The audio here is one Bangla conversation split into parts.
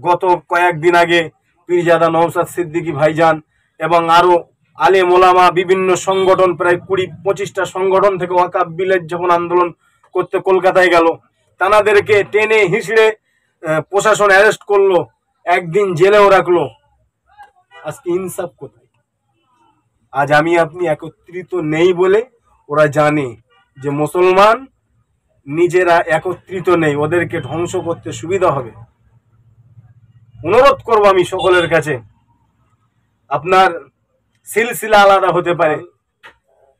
গত কয়েকদিন আগে পীরজাদা নওশাদ সিদ্দিকী ভাইজান এবং আরও আলেম ওলামা বিভিন্ন সংগঠন প্রায় 20-25টা সংগঠন থেকে ওয়াকফ বিলের যখন আন্দোলন করতে কলকাতায় গেল, তানাদেরকে টেনে হিঁচড়ে প্রশাসন অ্যারেস্ট করলো, একদিন জেলেও রাখলো। আজকে ইনসাফ কোথায়? আজ আমি আপনি একত্রিত নেই বলে ওরা জানে যে মুসলমান নিজেরা একত্রিত নেই, ওদেরকে ধ্বংস করতে সুবিধা হবে। অনুরোধ করবো আমি সকলের কাছে, আপনার সিলসিলা আলাদা হতে পারে।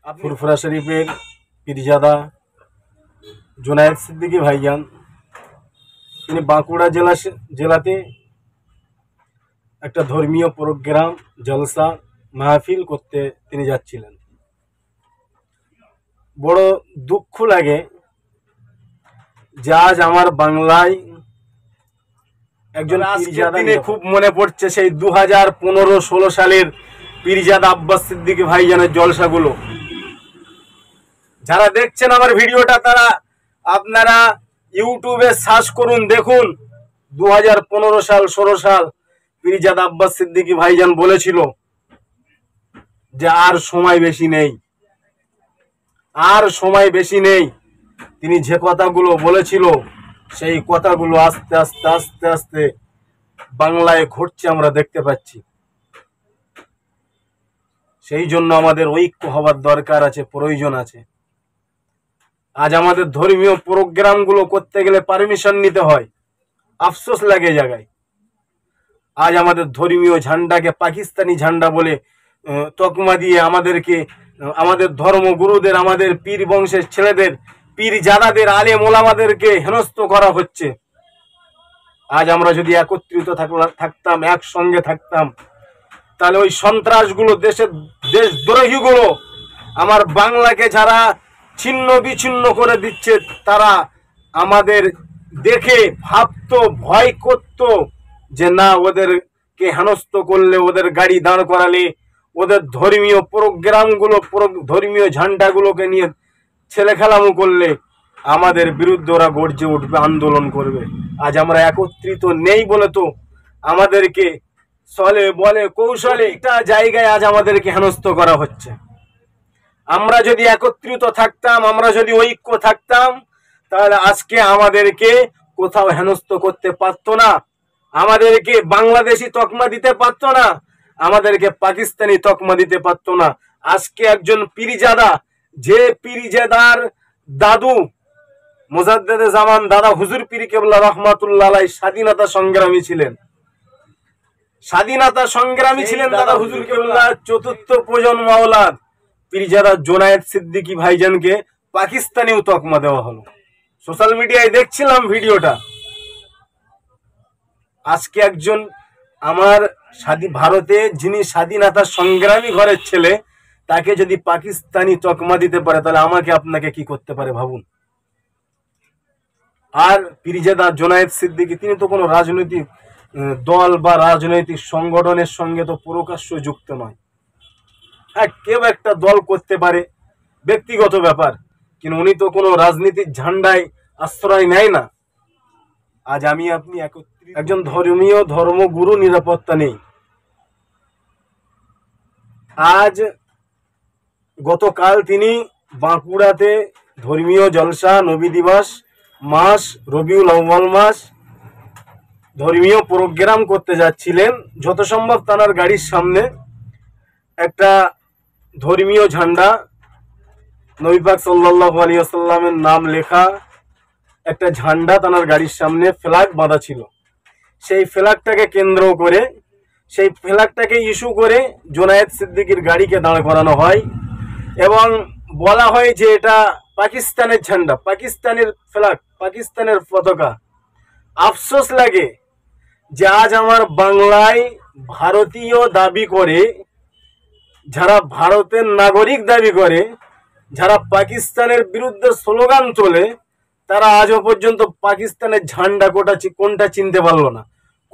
ফুরফুরা শরীফের পীরজাদা জুনায়েদ সিদ্দিকী ভাইজান তিনি বাঁকুড়া জেলাতে একটা ধর্মীয় প্রোগ্রাম, জলসা, মাহফিল করতে তিনি যাচ্ছিলেন। বড় দুঃখ লাগে যে আজ আমার বাংলায় একজন পীরজাদা, খুব মনে পড়ছে সেই 2015-16 সালের পীরজাদা আব্বাস সিদ্দিকী ভাইজানের জলসাগুলো। যারা দেখছেন আমার ভিডিওটা তারা আপনারা ইউটিউবে সার্চ করুন, দেখুন 2015 সাল 16 সাল পীরজাদা আব্বাস সিদ্দিকী ভাইজান বলেছিল যে আর সময় বেশি নেই, আর সময় বেশি নেই। তিনি যে কথাগুলো বলেছিল সেই কথাগুলো আস্তে আস্তে আস্তে আস্তে বাংলায় ঘটছে, আমরা দেখতে পাচ্ছি। সেই জন্য আমাদের ঐক্য হওয়ার দরকার আছে, প্রয়োজন আছে। আজ আমাদের ধর্মীয় প্রোগ্রামগুলো করতে গেলে পারমিশন নিতে হয়, আফসোস লাগে জায়গায়। আজ আমাদের ধর্মীয় ঝান্ডাকে পাকিস্তানি ঝান্ডা বলে তকমা দিয়ে আমাদেরকে, আমাদের ধর্মগুরুদের, আমাদের পীর বংশের ছেলেদের, পীরজাদাদের, আলেম ওলামাদেরকে হেনস্থ করা হচ্ছে। আজ আমরা যদি একত্রিত থাকতাম, একসঙ্গে থাকতাম, তাহলে ওই সন্ত্রাসগুলো, দেশদ্রোহীগুলো, আমার বাংলাকে যারা ছিন্ন বিচ্ছিন্ন করে দিচ্ছে, তারা আমাদের দেখে ভাবতো, ভয় করত যে না, ওদেরকে হেনস্থ করলে, ওদের গাড়ি দাঁড় করালে, ওদের ধর্মীয় প্রোগ্রামগুলো, ধর্মীয় ঝান্ডাগুলোকে নিয়ে ছেলে খেলামো করলে আমাদের বিরুদ্ধে ওরা গর্জে উঠবে, আন্দোলন করবে। আজ আমরা একত্রিত নেই বলে তো আমাদেরকে ছলে বলে কৌশলে একটা জায়গায় আজ আমাদেরকে হেনস্থ করা হচ্ছে। আমরা যদি একত্রিত থাকতাম, আমরা যদি ঐক্য থাকতাম, তাহলে আজকে আমাদেরকে কোথাও হেনস্থ করতে পারতো না, আমাদেরকে বাংলাদেশি তকমা দিতে পারতো না, আমাদেরকে পাকিস্তানি তকমা দিতে পারতো না। আজকে একজন পীরজাদা, যে পীরজাদার দাদু মুজাদ্দেদে জামান দাদা হুজুর পীর কেবলা রহমাতুল্লাহ আলাইহি স্বাধীনতা সংগ্রামী ছিলেন, স্বাধীনতা সংগ্রামী ছিলেন দাদা হুজুর কেবলা, চতুর্থ প্রজন্ম আওলাদ পীরজাদা জুনায়েদ সিদ্দিকী ভাইজানকে পাকিস্তানিও তকমা দেওয়া হলো। সোশ্যাল মিডিয়ায় দেখছিলাম ভিডিওটা। আজকে একজন আমার ভারতে যিনি স্বাধীনতা সংগ্রামী ঘরের ছেলে, তাকে যদি পাকিস্তানি তকমা দিতে পারে, তাহলে আমাকে আপনাকে কি করতে পারে ভাবুন। আর পীরজাদা জুনায়েদ সিদ্দিকী তিনি তো কোনো রাজনৈতিক দল বা রাজনৈতিক সংগঠনের সঙ্গে তো প্রকাশ্য যুক্ত নয়। হ্যাঁ, কেউ একটা দল করতে পারে, ব্যক্তিগত ব্যাপার, কিন্তু উনি তো কোনো রাজনীতির ঝান্ডায় আশ্রয় নেয় না। আজ আমি আপনি একজন ধর্মীয় ধর্মগুরু নিরাপত্তা নেই। আজ গতকাল তিনি বাঁকুড়াতে ধর্মীয় জলসা, নবী দিবস মাস, রবিউল আউয়াল মাস, ধর্মীয় প্রোগ্রাম করতে যাচ্ছিলেন। যত সম্ভব তানার গাড়ির সামনে একটা ধর্মীয় ঝান্ডা, নবী পাক সাল্লাল্লাহু আলাইহি ওয়াসাল্লামের নাম লেখা একটা ঝান্ডা তানার গাড়ির সামনে ফ্ল্যাগ বাঁধা ছিল। সেই ফ্ল্যাগটাকে কেন্দ্র করে, সেই ফ্ল্যাগটাকে ইস্যু করে জুনায়েদ সিদ্দিকীর গাড়িকে দাঁড় করানো হয় এবং বলা হয় যে এটা পাকিস্তানের ঝান্ডা, পাকিস্তানের ফ্ল্যাগ, পাকিস্তানের পতাকা। আফসোস লাগে যে আজ আমার বাংলায় ভারতীয় দাবি করে, যারা ভারতের নাগরিক দাবি করে, যারা পাকিস্তানের বিরুদ্ধে স্লোগান তোলে, তারা আজও পর্যন্ত পাকিস্তানের ঝান্ডা কোনটা চিনতে পারলো না।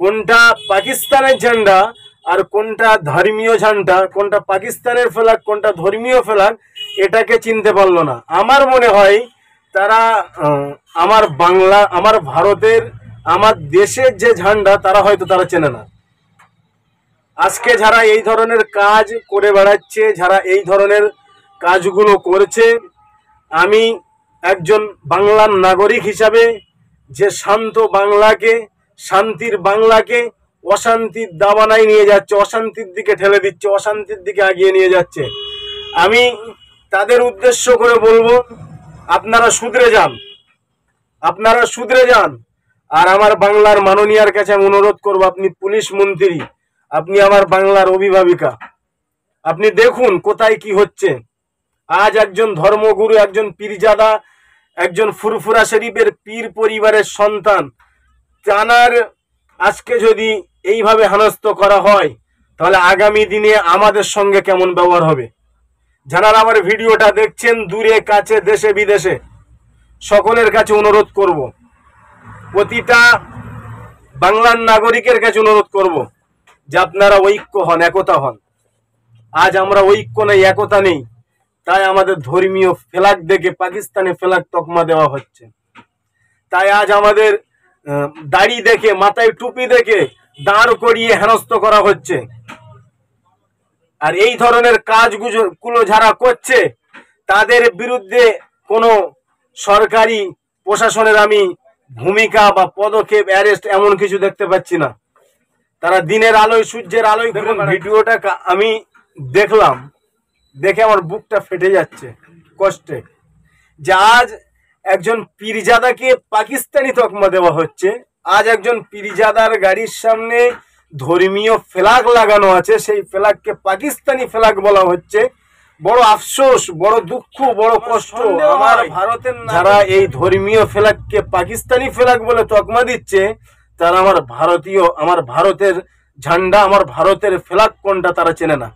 কোনটা পাকিস্তানের ঝান্ডা আর কোনটা ধর্মীয় ঝান্ডা, কোনটা পাকিস্তানের ফ্ল্যাগ, কোনটা ধর্মীয় ফ্ল্যাগ, এটাকে চিনতে পারলো না। আমার মনে হয় তারা আমার ভারতের আমার দেশের যে ঝান্ডা তারা হয়তো তারা চেনে না। আজকে যারা এই ধরনের কাজ করে বেড়াচ্ছে, যারা এই ধরনের কাজগুলো করছে, আমি একজন বাংলার নাগরিক হিসাবে যে শান্ত বাংলাকে, শান্তির বাংলাকে অশান্তির দাবানায় নিয়ে যাচ্ছে, অশান্তির দিকে ঠেলে দিচ্ছে, অশান্তির দিকে এগিয়ে নিয়ে যাচ্ছে, আমি তাদের উদ্দেশ্য করে বলবো, আপনারা শুধরে যান, আপনারা শুধরে যান। আর আমার বাংলার মাননীয়ার কাছে আমি অনুরোধ করবো, আপনি পুলিশ মন্ত্রী, আপনি আমার বাংলার অভিভাবিকা, আপনি দেখুন কোথায় কি হচ্ছে। আজ একজন ধর্মগুরু, একজন পীরজাদা, একজন ফুরফুরা শরীফের পীর পরিবারের সন্তান, তানার আজকে যদি এইভাবে হেনস্থ করা হয়, তাহলে আগামী দিনে আমাদের সঙ্গে কেমন ব্যবহার হবে। যারা আমার ভিডিওটা দেখছেন দূরে কাছে দেশে বিদেশে, সকলের কাছে অনুরোধ করব, প্রতিটা বাংলার নাগরিকের কাছে অনুরোধ করব যে আপনারা ঐক্য হন, একতা হন। আজ আমরা ঐক্য নেই, একতা নেই, তাই আমাদের ধর্মীয় ফ্ল্যাগ দেখে পাকিস্তানি ফ্ল্যাগ তকমা দেওয়া হচ্ছে। তাই আজ আমাদের দাড়ি দেখে, মাথায় টুপি দেখে দাঁড় করিয়ে হেনস্থ করা হচ্ছে। আর এই ধরনের কাজগুলো যারা করছে তাদের বিরুদ্ধে কোনো সরকারি প্রশাসনের আমি ভূমিকা বা পদক্ষেপ, অ্যারেস্ট এমন কিছু দেখতে পাচ্ছি না। তারা দিনের আলোয়, সূর্যের আলোয়। দেখুন ভিডিওটা আমি দেখলাম, দেখে আমার বুকটা ফেটে যাচ্ছে কষ্টে, যে আজ একজন পীরজাদাকে পাকিস্তানি তকমা দেওয়া হচ্ছে। আজ একজন পীরজাদার গাড়ির সামনে ধর্মীয় ফ্ল্যাগ লাগানো আছে, সেই ফ্ল্যাগকে পাকিস্তানি ফ্ল্যাগ বলা হচ্ছে। বড় আফসোস, বড় দুঃখ, বড় কষ্ট আমার ভারতের। যারা এই ধর্মীয় ফ্ল্যাগকে পাকিস্তানি ফ্ল্যাগ বলে তকমা দিচ্ছে, তারা আমার ভারতীয়, আমার ভারতের ঝান্ডা, আমার ভারতের ফ্ল্যাগ কোনটা তারা চেনে না।